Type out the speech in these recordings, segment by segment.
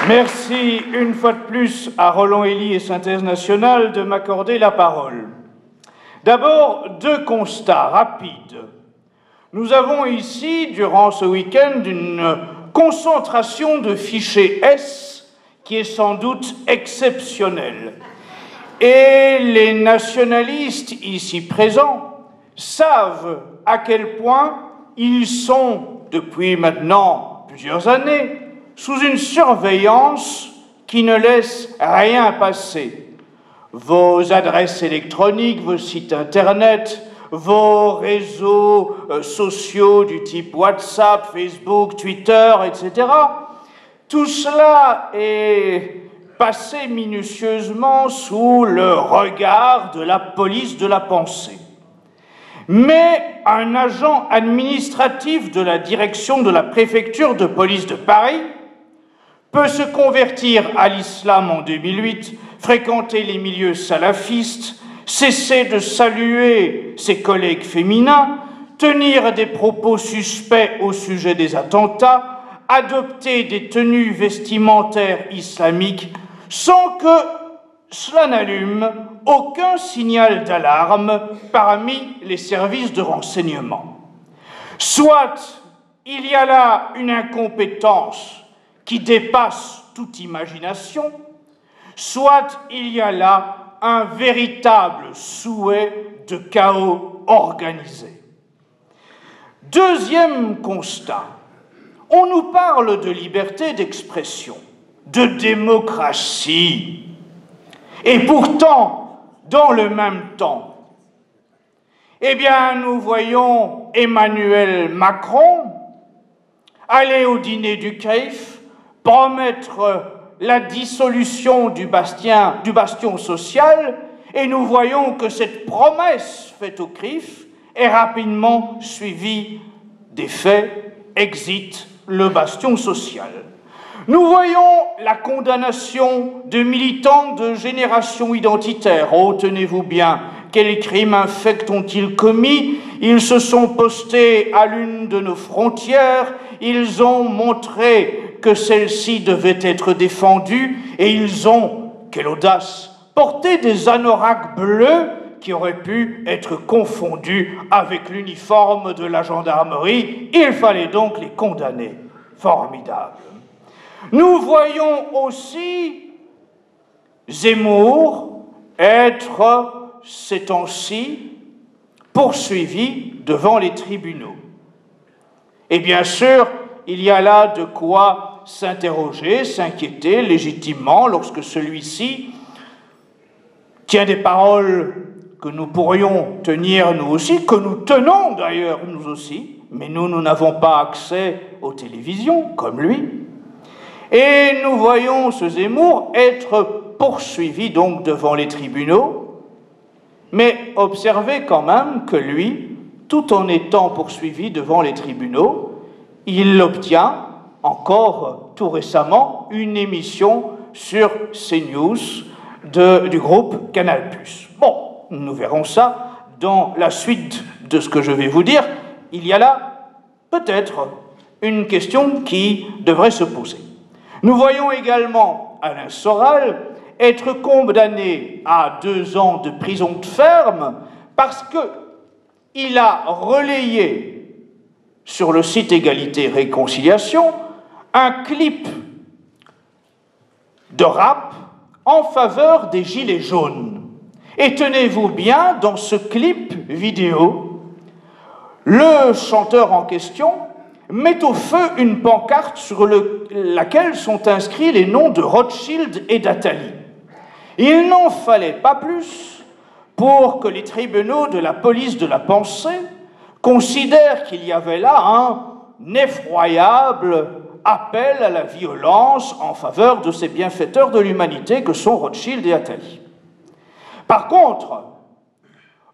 Merci une fois de plus à Roland Elie et Synthèse Nationale de m'accorder la parole. D'abord, deux constats rapides. Nous avons ici, durant ce week-end, une concentration de fichiers S qui est sans doute exceptionnelle. Et les nationalistes ici présents savent à quel point ils sont, depuis maintenant plusieurs années, sous une surveillance qui ne laisse rien passer. Vos adresses électroniques, vos sites internet, vos réseaux sociaux du type WhatsApp, Facebook, Twitter, etc. Tout cela est passé minutieusement sous le regard de la police de la pensée. Mais un agent administratif de la direction de la préfecture de police de Paris peut se convertir à l'islam en 2008, fréquenter les milieux salafistes, cesser de saluer ses collègues féminins, tenir des propos suspects au sujet des attentats, adopter des tenues vestimentaires islamiques, sans que cela n'allume aucun signal d'alarme parmi les services de renseignement. Soit il y a là une incompétence qui dépasse toute imagination, soit il y a là un véritable souhait de chaos organisé. Deuxième constat, on nous parle de liberté d'expression, de démocratie, et pourtant, dans le même temps, eh bien, nous voyons Emmanuel Macron aller au dîner du CRIF, promettre la dissolution du bastion social, et nous voyons que cette promesse faite au CRIF est rapidement suivie des faits, exit le bastion social. Nous voyons la condamnation de militants de génération identitaire. Oh, tenez-vous bien, quels crimes infects ont-ils commis? Ils se sont postés à l'une de nos frontières, ils ont montré que celle-ci devait être défendue, et ils ont, quelle audace, porté des anoraks bleus qui auraient pu être confondus avec l'uniforme de la gendarmerie. Il fallait donc les condamner. Formidable. Nous voyons aussi Zemmour être, ces temps-ci, poursuivi devant les tribunaux. Et bien sûr, il y a là de quoi s'interroger, s'inquiéter légitimement lorsque celui-ci tient des paroles que nous pourrions tenir nous aussi, que nous tenons d'ailleurs nous aussi, mais nous n'avons pas accès aux télévisions comme lui. Et nous voyons ce Zemmour être poursuivi donc devant les tribunaux, mais observez quand même que lui, tout en étant poursuivi devant les tribunaux, il obtient encore tout récemment une émission sur CNews du groupe Canal+. Bon, nous verrons ça dans la suite de ce que je vais vous dire. Il y a là peut-être une question qui devrait se poser. Nous voyons également Alain Soral être condamné à 2 ans de prison ferme parce qu'il a relayé sur le site Égalité et Réconciliation un clip de rap en faveur des Gilets jaunes. Et tenez-vous bien, dans ce clip vidéo, le chanteur en question met au feu une pancarte sur laquelle sont inscrits les noms de Rothschild et d'Attali. Il n'en fallait pas plus pour que les tribunaux de la police de la pensée considèrent qu'il y avait là un effroyable appel à la violence en faveur de ces bienfaiteurs de l'humanité que sont Rothschild et Attali. Par contre,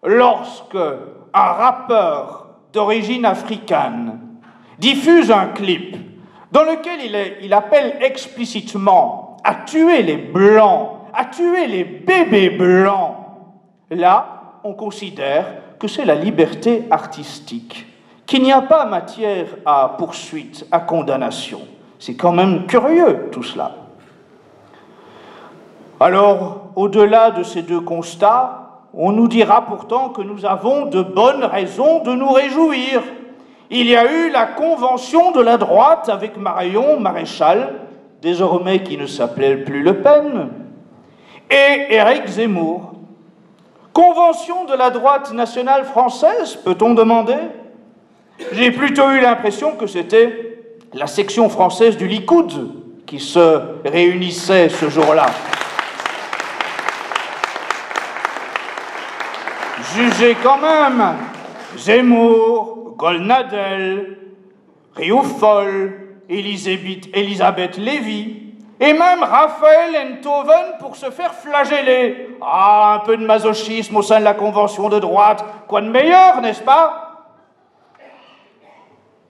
lorsque un rappeur d'origine africaine diffuse un clip dans lequel il appelle explicitement à tuer les Blancs, à tuer les bébés blancs, là, on considère que c'est la liberté artistique, qu'il n'y a pas matière à poursuite, à condamnation. C'est quand même curieux, tout cela. Alors, au-delà de ces deux constats, on nous dira pourtant que nous avons de bonnes raisons de nous réjouir. Il y a eu la convention de la droite avec Marion Maréchal, désormais qui ne s'appelait plus Le Pen, et Éric Zemmour. Convention de la droite nationale française, peut-on demander? J'ai plutôt eu l'impression que c'était la section française du Likoud qui se réunissait ce jour-là. Jugez quand même Zemmour, Golnadel, Rioufol, Elisabeth Lévy, et même Raphaël Enthoven pour se faire flageller. Ah, un peu de masochisme au sein de la convention de droite, quoi de meilleur, n'est-ce pas?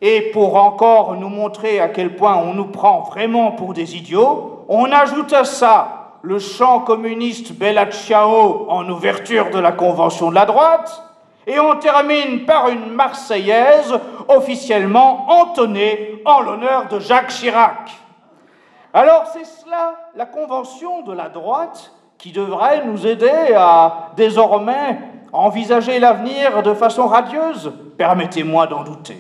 Et pour encore nous montrer à quel point on nous prend vraiment pour des idiots, on ajoute à ça le chant communiste Bella Ciao en ouverture de la convention de la droite, et on termine par une Marseillaise officiellement entonnée en l'honneur de Jacques Chirac. Alors c'est cela, la convention de la droite, qui devrait nous aider à désormais envisager l'avenir de façon radieuse. Permettez-moi d'en douter.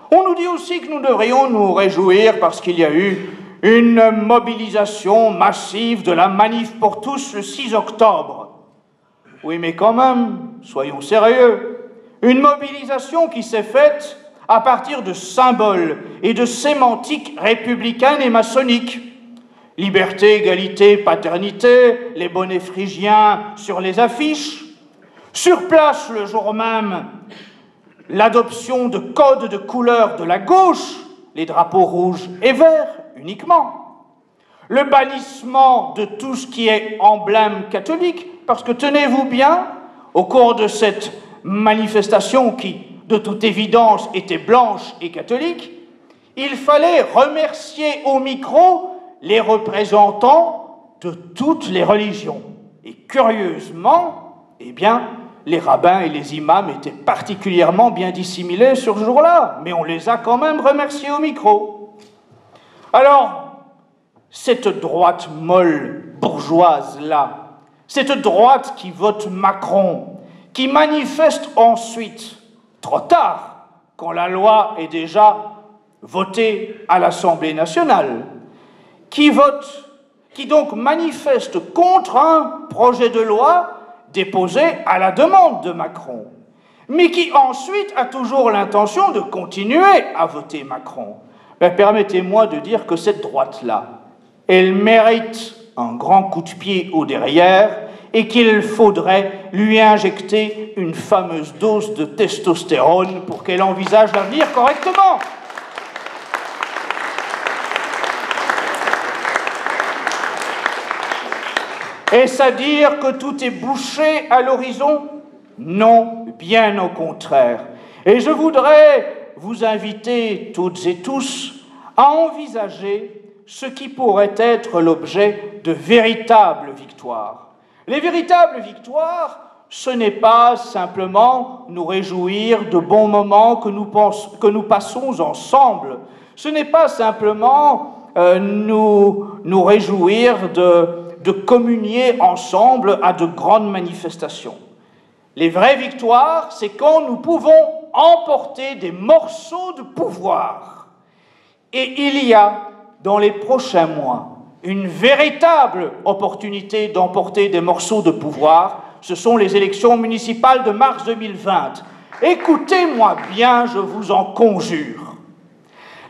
On nous dit aussi que nous devrions nous réjouir parce qu'il y a eu une mobilisation massive de la Manif pour tous le 6 octobre. Oui, mais quand même, soyons sérieux, une mobilisation qui s'est faite à partir de symboles et de sémantiques républicaines et maçonniques. Liberté, égalité, paternité, les bonnets phrygiens sur les affiches. Sur place, le jour même, l'adoption de codes de couleurs de la gauche, les drapeaux rouges et verts uniquement. Le bannissement de tout ce qui est emblème catholique, parce que tenez-vous bien, au cours de cette manifestation qui, de toute évidence, était blanche et catholique, il fallait remercier au micro les représentants de toutes les religions. Et curieusement, eh bien, les rabbins et les imams étaient particulièrement bien dissimulés sur ce jour-là, mais on les a quand même remerciés au micro. Alors, cette droite molle, bourgeoise-là, cette droite qui vote Macron, qui manifeste ensuite, trop tard, quand la loi est déjà votée à l'Assemblée nationale, qui donc manifeste contre un projet de loi déposé à la demande de Macron, mais qui ensuite a toujours l'intention de continuer à voter Macron. Ben, permettez-moi de dire que cette droite-là, elle mérite un grand coup de pied au derrière et qu'il faudrait lui injecter une fameuse dose de testostérone pour qu'elle envisage l'avenir correctement. Est-ce à dire que tout est bouché à l'horizon? Non, bien au contraire. Et je voudrais vous inviter toutes et tous à envisager ce qui pourrait être l'objet de véritables victoires. Les véritables victoires, ce n'est pas simplement nous réjouir de bons moments que nous passons ensemble. Ce n'est pas simplement nous réjouir de communier ensemble à de grandes manifestations. Les vraies victoires, c'est quand nous pouvons emporter des morceaux de pouvoir. Et il y a, dans les prochains mois, une véritable opportunité d'emporter des morceaux de pouvoir. Ce sont les élections municipales de mars 2020. Écoutez-moi bien, je vous en conjure.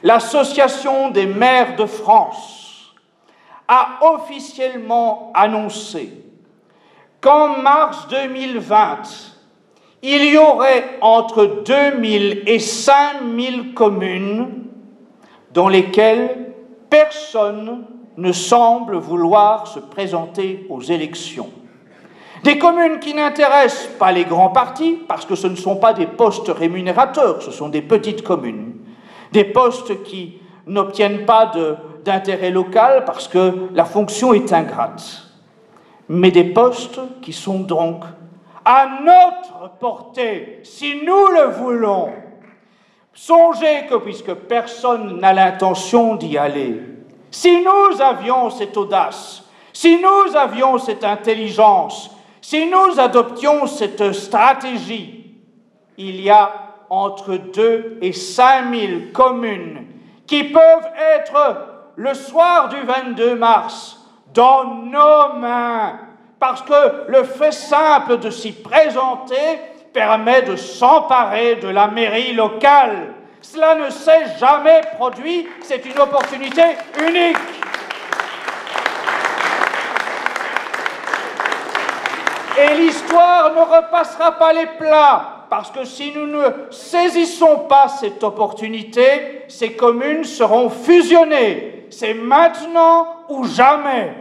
L'Association des maires de France a officiellement annoncé qu'en mars 2020, il y aurait entre 2000 et 5000 communes dans lesquelles personne ne semble vouloir se présenter aux élections. Des communes qui n'intéressent pas les grands partis, parce que ce ne sont pas des postes rémunérateurs, ce sont des petites communes. Des postes qui n'obtiennent pas d'intérêt local parce que la fonction est ingrate. Mais des postes qui sont donc à notre portée, si nous le voulons. Songez que, puisque personne n'a l'intention d'y aller, si nous avions cette audace, si nous avions cette intelligence, si nous adoptions cette stratégie, il y a entre 2 et 5 000 communes qui peuvent être, le soir du 22 mars, dans nos mains, parce que le fait simple de s'y présenter permet de s'emparer de la mairie locale. Cela ne s'est jamais produit, c'est une opportunité unique. Et l'histoire ne repassera pas les plats, parce que si nous ne saisissons pas cette opportunité, ces communes seront fusionnées. C'est maintenant ou jamais.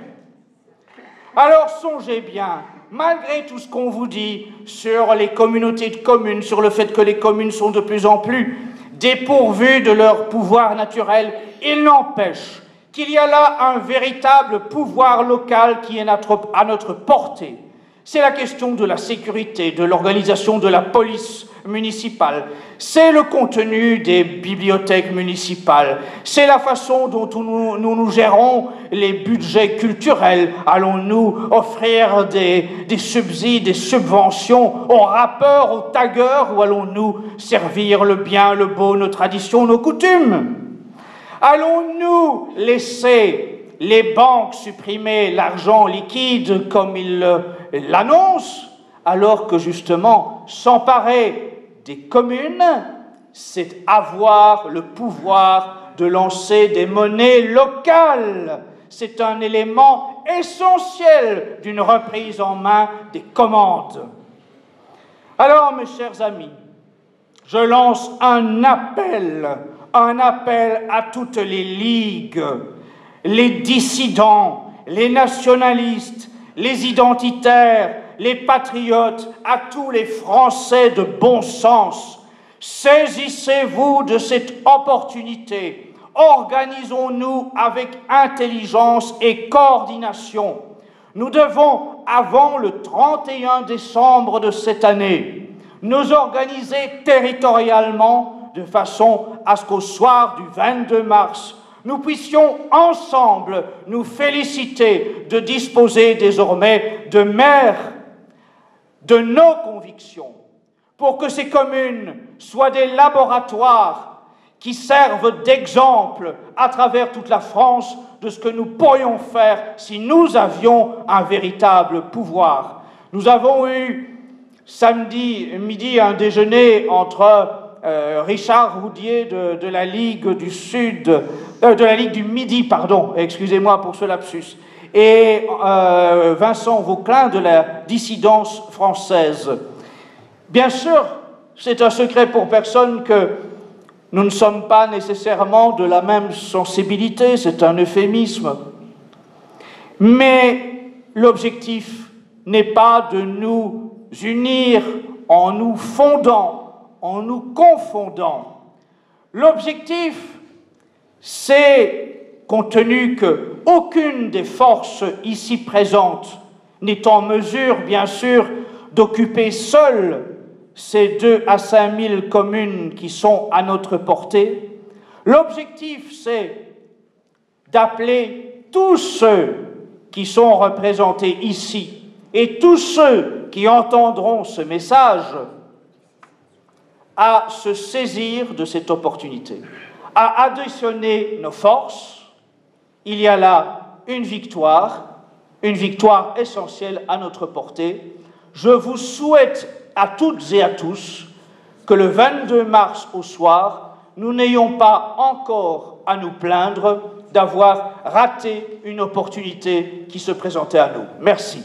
Alors songez bien, malgré tout ce qu'on vous dit sur les communautés de communes, sur le fait que les communes sont de plus en plus dépourvues de leur pouvoir naturel, il n'empêche qu'il y a là un véritable pouvoir local qui est à notre portée. C'est la question de la sécurité, de l'organisation de la police municipale, c'est le contenu des bibliothèques municipales, c'est la façon dont nous gérons les budgets culturels. Allons-nous offrir des subsides, des subventions aux rappeurs, aux taggeurs, ou allons-nous servir le bien, le beau, nos traditions, nos coutumes? Allons-nous laisser les banques supprimer l'argent liquide comme ils l'annoncent, alors que justement s'emparer des communes, c'est avoir le pouvoir de lancer des monnaies locales. C'est un élément essentiel d'une reprise en main des commandes. Alors, mes chers amis, je lance un appel à toutes les ligues, les dissidents, les nationalistes, les identitaires, les patriotes, à tous les Français de bon sens. Saisissez-vous de cette opportunité. Organisons-nous avec intelligence et coordination. Nous devons, avant le 31 décembre de cette année, nous organiser territorialement de façon à ce qu'au soir du 22 mars, nous puissions ensemble nous féliciter de disposer désormais de maires de nos convictions, pour que ces communes soient des laboratoires qui servent d'exemple à travers toute la France de ce que nous pourrions faire si nous avions un véritable pouvoir. Nous avons eu samedi midi un déjeuner entre Richard Roudier de la Ligue du Sud, de la Ligue du Midi, pardon, excusez-moi pour ce lapsus, et Vincent Vauclin de la dissidence française. Bien sûr, c'est un secret pour personne que nous ne sommes pas nécessairement de la même sensibilité, c'est un euphémisme. Mais l'objectif n'est pas de nous unir en nous fondant, en nous confondant. L'objectif, c'est, compte tenu qu'aucune des forces ici présentes n'est en mesure, bien sûr, d'occuper seule ces 2 à 5 000 communes qui sont à notre portée, l'objectif, c'est d'appeler tous ceux qui sont représentés ici et tous ceux qui entendront ce message à se saisir de cette opportunité, à additionner nos forces. Il y a là une victoire essentielle à notre portée. Je vous souhaite à toutes et à tous que le 22 mars au soir, nous n'ayons pas encore à nous plaindre d'avoir raté une opportunité qui se présentait à nous. Merci.